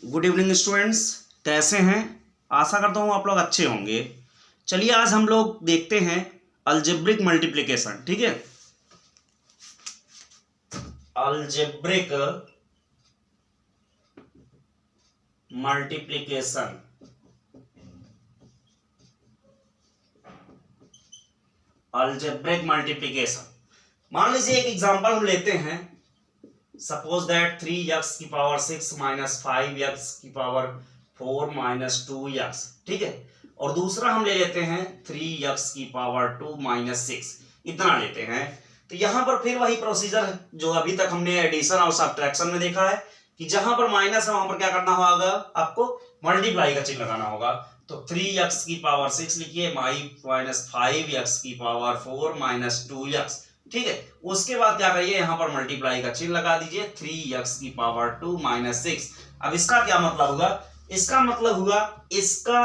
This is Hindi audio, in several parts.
गुड इवनिंग स्टूडेंट्स, कैसे हैं? आशा करता हूँ आप लोग अच्छे होंगे। चलिए आज हम लोग देखते हैं अलजेब्रिक मल्टीप्लिकेशन। ठीक है, अलजेब्रिक मल्टीप्लिकेशन। अलजेब्रिक मल्टीप्लिकेशन मान लीजिए एक एग्जांपल हम लेते हैं। सपोज दैट 3x की पावर 6 माइनस 5x की पावर 4 माइनस 2x। ठीक है, और दूसरा हम ले लेते हैं 3x की पावर 2 माइनस 6, इतना लेते हैं। तो यहां पर फिर वही प्रोसीजर जो अभी तक हमने एडिशन और सब्ट्रैक्शन में देखा है कि जहां पर माइनस है वहां पर क्या करना होगा, आपको मल्टीप्लाई का चिन्ह लगाना होगा। तो 3x की पावर 6 लिखिए माइनस 5x की पावर 4 माइनस 2x। ठीक है, उसके बाद क्या करिए, यहां पर मल्टीप्लाई का चिन्ह लगा दीजिए 3x की पावर 2 माइनस 6। अब इसका क्या मतलब होगा? इसका मतलब हुआ इसका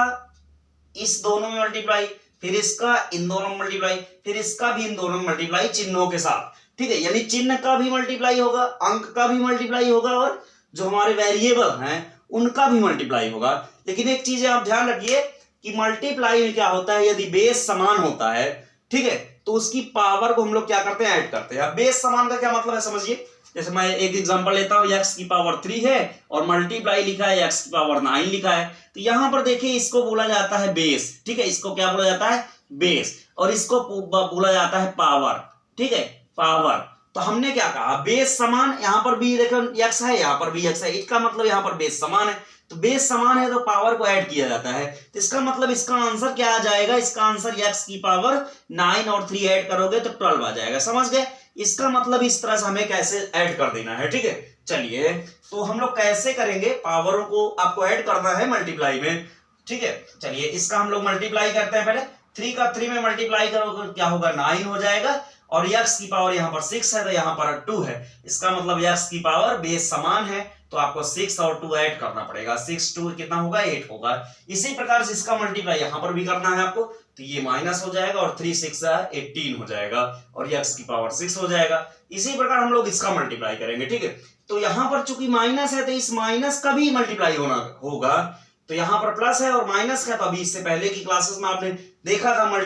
इस दोनों में मल्टीप्लाई, फिर इसका इन दोनों में मल्टीप्लाई, फिर इसका भी इन दोनों में मल्टीप्लाई चिन्हों के साथ। ठीक है, यानी चिन्ह का भी मल्टीप्लाई होगा, अंक का भी मल्टीप्लाई होगा, और जो हमारे वेरिएबल हैं उनका भी मल्टीप्लाई होगा। लेकिन एक चीज आप ध्यान रखिए कि मल्टीप्लाई में क्या होता है, यदि बेस समान होता है, ठीक है, तो उसकी पावर को हम लोग क्या करते हैं, ऐड करते हैं। अब बेस समान का क्या मतलब है समझिए। जैसे मैं एक एग्जांपल लेता हूं, x की पावर 3 है और मल्टीप्लाई लिखा है x की पावर 9 लिखा है। तो यहां पर देखिए इसको बोला जाता है बेस। ठीक है, इसको क्या बोला जाता है, बेस, और इसको बोला जाता है पावर। ठीक है, पावर। तो हमने क्या कहा, बेस समान, यहां पर भी देखो x है, यहां पर भी x है, इसका मतलब यहां पर बेस समान है। तो बेस समान है तो पावर को ऐड किया जाता है। तो इसका मतलब इसका आंसर क्या आ जाएगा, इसका आंसर x की पावर 9 और 3 ऐड करोगे तो 12 आ जाएगा। समझ गए? इसका मतलब इस तरह से हमें कैसे ऐड कर देना है। ठीक है, चलिए तो हम लोग कैसे करेंगे, पावरों को आपको ऐड करना है मल्टीप्लाई में। ठीक है, चलिए इसका हम लोग मल्टीप्लाई करते हैं। पहले 3 का 3 में मल्टीप्लाई करोगे क्या होगा, 9 हो जाएगा, और x की पावर यहां पर 6 है तो यहां पर 2 है। इसका मतलब x की पावर बेस समान है तो आपको 6 और 2 ऐड करना पड़ेगा। 6 2 कितना होगा, 8 होगा। इसी प्रकार से इसका मल्टीप्लाई यहां पर भी करना है आपको, तो ये माइनस हो जाएगा और 3 6 18 हो जाएगा, और x की पावर 6 हो जाएगा। इसी प्रकार हम लोग इसका मल्टीप्लाई करेंगे। ठीक है, तो यहां पर चूंकि माइनस है तो इस माइनस का भी मल्टीप्लाई होना होगा। तो यहां पर प्लस है और माइनस का, तो अभी इससे पहले की क्लासेस में आपने देखा था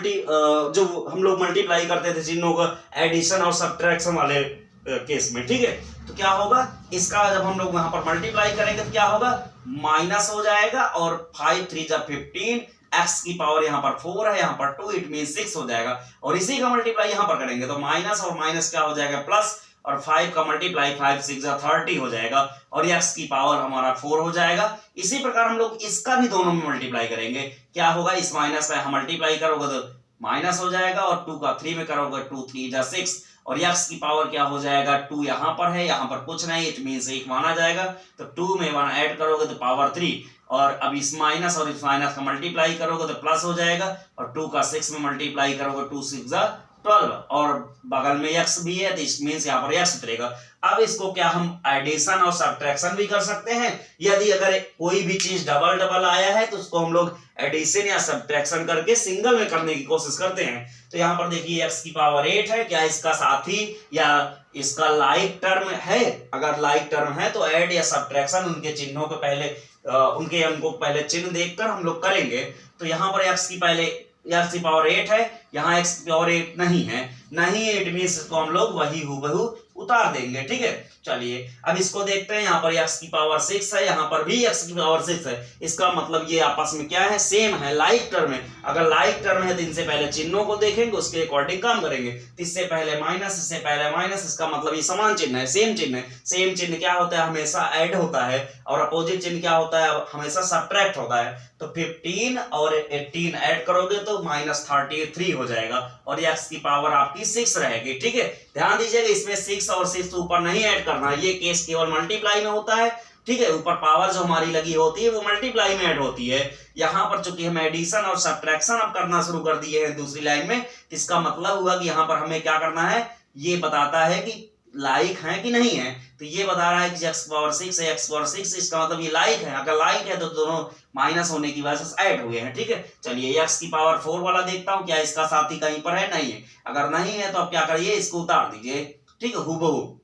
जो हम लोग मल्टीप्लाई करते थे चिन्हों को एडिशन और सब्ट्रैक्शन वाले केस में। ठीक है, तो क्या होगा, इसका जब हम लोग वहां पर मल्टीप्लाई करेंगे तो क्या होगा, माइनस हो जाएगा, और 5 3 जा 15, x की पावर यहां पर 4 है, यहां पर 2, इट मीन 6 हो जाएगा। और इसी का मल्टीप्लाई यहां पर करेंगे तो माइनस और माइनस क्या हो जाएगा, प्लस, और 5 का मल्टीप्लाई 5 6 जा 30 हो जाएगा, और x की पावर हमारा 4 हो जाएगा। इसी प्रकार हम लोग इसका भी दोनों में मल्टीप्लाई करेंगे। क्या होगा, इस माइनस का मल्टीप्लाई करोगे तो माइनस हो जाएगा, और 2 का 3 में करोगे 2 3 जा 6, और x की पावर क्या हो जाएगा, 2 यहां पर है, यहां पर कुछ नहीं, इट मींस 1 माना जाएगा। तो 2 में 1 ऐड करोगे तो पावर 3, और अब इस माइनस और इस माइनस का मल्टीप्लाई करोगे तो प्लस हो जाएगा, और 2 का 6 में मल्टीप्लाई करोगे 2 6 जा 12, और बगल में x भी है तो इस मींस यहाँ पर x उतरेगा। अब इसको क्या हम एडिशन और सब्ट्रैक्शन भी कर सकते हैं। यदि अगर कोई भी चीज डबल डबल आया है तो उसको हम लोग एडिशन या सब्ट्रैक्शन करके सिंगल में करने की कोशिश करते हैं। तो यहाँ पर देखिए x की पावर 8 है, क्या इसका साथी या इसका लाइक टर्म है? अगर लाइक टर्म है तो ऐड या सब्ट्रैक्शन उनके चिन्हों के पहले उनके अंकों पहले चिन्ह देखकर हम लोग करेंगे। तो यहाँ पर x की पहले x की पावर 8 है, यहाँ x की पावर 8 नहीं है, नहीं 8 मींस इसको हम लोग वही हूबहू उतार देंगे। ठीक है, चलिए अब इसको देखते हैं। यहाँ पर x की पावर 6 है, यहाँ पर भी x की पावर 6 है। इसका मतलब ये आपस में क्या है, सेम है, लाइक टर्म है। अगर लाइक टर्म है तो इनसे पहले चिन्हों को देखेंगे, उसके अकॉर्डिंग काम करेंगे। इससे पहले माइनस, इससे पहले माइनस, इसका मतलब ये समान चिन्ह है, सेम चिन्ह है। सेम चिन्ह क्या होता है, हमेशा ऐड होता है, और अपोजिट चिन्ह क्या होता है, हमेशा सब्ट्रैक्ट होता है। तो 15 और 18 ऐड करोगे तो माइनस 33 हो जाएगा, और x की पावर आपकी 6 रहेगी। ठीक है, ध्यान दीजिएगा इसमें 6 और 6 ऊपर नहीं ऐड करना, ये केस केवल मल्टीप्लाई में होता है। ठीक है, ऊपर पावर जो हमारी लगी होती है वो मल्टीप्लाई में ऐड होती है। यहाँ पर चूंकि हम एडिशन और सब्ट्रैक्शन अब करना शुरू कर दिए हैं दूसरी लाइन में, इसका मतलब हुआ कि यहाँ पर हमें क्या करना है, ये बताता है कि लाइक है कि नहीं है। तो ये बता रहा है कि x पावर 6 है, x पावर 6, इसका मतलब ये लाइक है। अगर लाइक है तो दोनों माइनस होने की वजह से ऐड हुए हैं। ठीक है, चलिए x की पावर 4 वाला देखता हूं, क्या इसका साथी कहीं पर है, नहीं है। अगर नहीं है तो अब क्या करिए, इसको उतार दीजिए। ठीक है, हूबहू।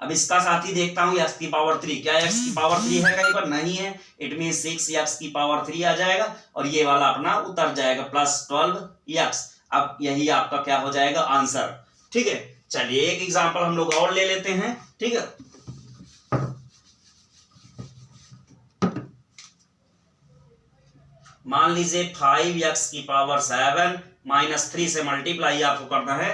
अब इसका साथी देखता हूँ x की पावर 3, क्या x की पावर 3 है कहीं पर? नहीं है। इट मीन 6x की पावर 3 आ जाएगा और ये वाला अपना उतर जाएगा प्लस 12x। अब यही आपका क्या हो जाएगा आंसर। ठीक है, चलिए एक एग्जांपल हम लोग और ले लेते हैं। ठीक है, मान लीजिए 5x की पावर 7 माइनस 3 से मल्टीप्लाई आपको करना है।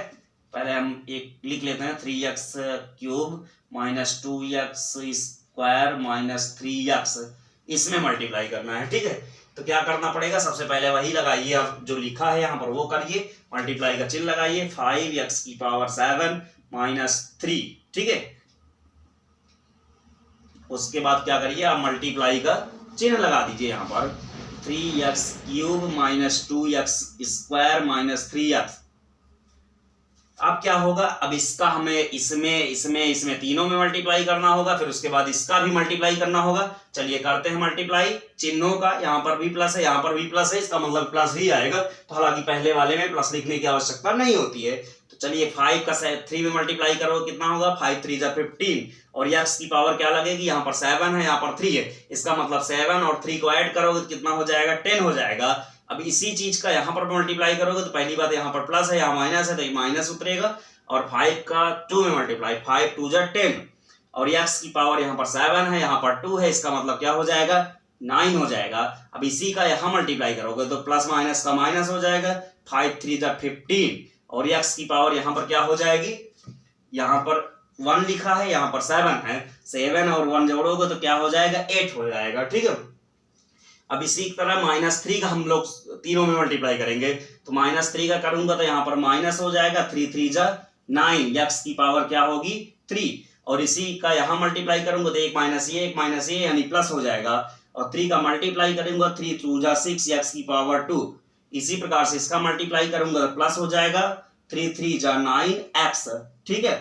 पहले हम एक लिख लेते हैं 3x cube minus 2x square minus 3x, इसमें मल्टीप्लाई करना है। ठीक है, तो क्या करना पड़ेगा? सबसे पहले वही लगाइए, अब जो लिखा है यहाँ पर वो करिए, मल्टीप्लाई का चिन्ह लगाइए। 5x की पावर 7 माइनस 3। ठीक है, उसके बाद क्या करिए आप मल्टीप्लाई का चिन्ह लगा दीजिए यहाँ पर। 3x cube minus 2x square minus 3x। अब क्या होगा? अब इसका हमें इसमें तीनों में मल्टीप्लाई करना होगा, फिर उसके बाद इसका भी मल्टीप्लाई करना होगा। चलिए करते हैं मल्टीप्लाई चिन्हों का। यहाँ पर भी प्लस है, यहाँ पर भी प्लस है, इसका मतलब प्लस ही आएगा। तो हालांकि पहले वाले में प्लस लिखने की आवश्यकता नहीं होती है। तो चलिए 5 का 3 में मल्टीप्लाई करो, कितना होगा? 5 3 जा 15 और x की पावर क्या लगेगी? यहाँ पर 7 है, यहाँ पर 3 है, इसका मतलब 7 और 3 को ऐड करोगे तो कितना हो जाएगा? 10 हो जाएगा। अब इसी चीज का यहाँ पर मल्टीप्लाई करोगे तो पहली बात यहाँ पर प्लस है, यहाँ माइनस है, तो ये माइनस उतरेगा। और 5 का 2 में मल्टीप्लाई, 5 2 जा 10 और x की पावर यहाँ पर 7 है, यहाँ पर 2 है, इसका मतलब क्या हो जाएगा? 9 हो जाएगा। अब इसी का यहाँ मल्टीप्लाई करोगे तो प्लस माइनस का माइनस हो जाएगा। 5 3 जा 15 और x की पावर यहाँ पर क्या हो जाएगी? यहाँ पर 1 लिखा है, यहाँ पर 7 है, 7 और 1 जोड़ोगे तो क्या हो जाएगा? 8 हो जाएगा। ठीक है, अब इसी तरह -3 का हम लोग तीनों में मल्टीप्लाई करेंगे। तो -3 का करूंगा तो यहाँ पर माइनस हो जाएगा, 3 3 जा 9, x की पावर क्या होगी? 3 और इसी का यहाँ मल्टीप्लाई करूंगा तो एक माइनस ये यानी प्लस हो जाएगा। और 3 का मल्टीप्लाई करूंगा 3 2 जा 6, x की पावर 2। इसी प्रकार से इसका मल्टीप्लाई करूंगा तो प्लस हो जाएगा, 3 3 जा 9x। ठीक है,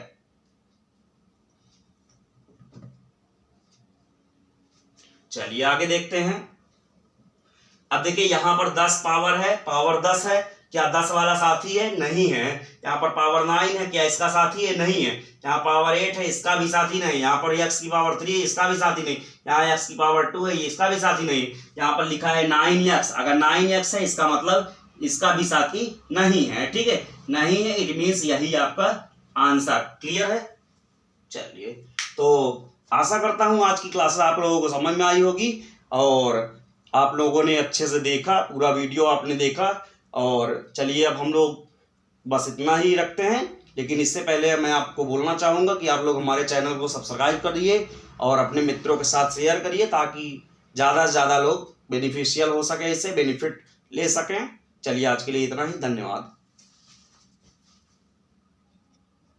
चलिए आगे देखते हैं। अब देखिए यहाँ पर 10 पावर है, पावर 10 है, क्या 10 वाला साथी है? नहीं है। यहाँ पर पावर 9 है, क्या इसका साथी है? नहीं है। यहाँ पावर 8 है, इसका भी साथी नहीं। यहाँ पर x की पावर 3 है, इसका भी साथी नहीं। यहाँ x की पावर 2 है, इसका भी साथी नहीं। यहाँ पर लिखा है 9x, अगर 9x है इसका मतलब इसका भी साथी नहीं है। ठीक है, नहीं है, इट मीन्स यही आपका आंसर। क्लियर है? चलिए, तो आशा करता हूं आज की क्लास आप लोगों को समझ में आई होगी और आप लोगों ने अच्छे से देखा, पूरा वीडियो आपने देखा। और चलिए अब हम लोग बस इतना ही रखते हैं, लेकिन इससे पहले मैं आपको बोलना चाहूँगा कि आप लोग हमारे चैनल को सब्सक्राइब करिए और अपने मित्रों के साथ शेयर करिए ताकि ज़्यादा से ज़्यादा लोग बेनिफिशियल हो सके, इससे बेनिफिट ले सकें। चलिए आज के लिए इतना ही, धन्यवाद।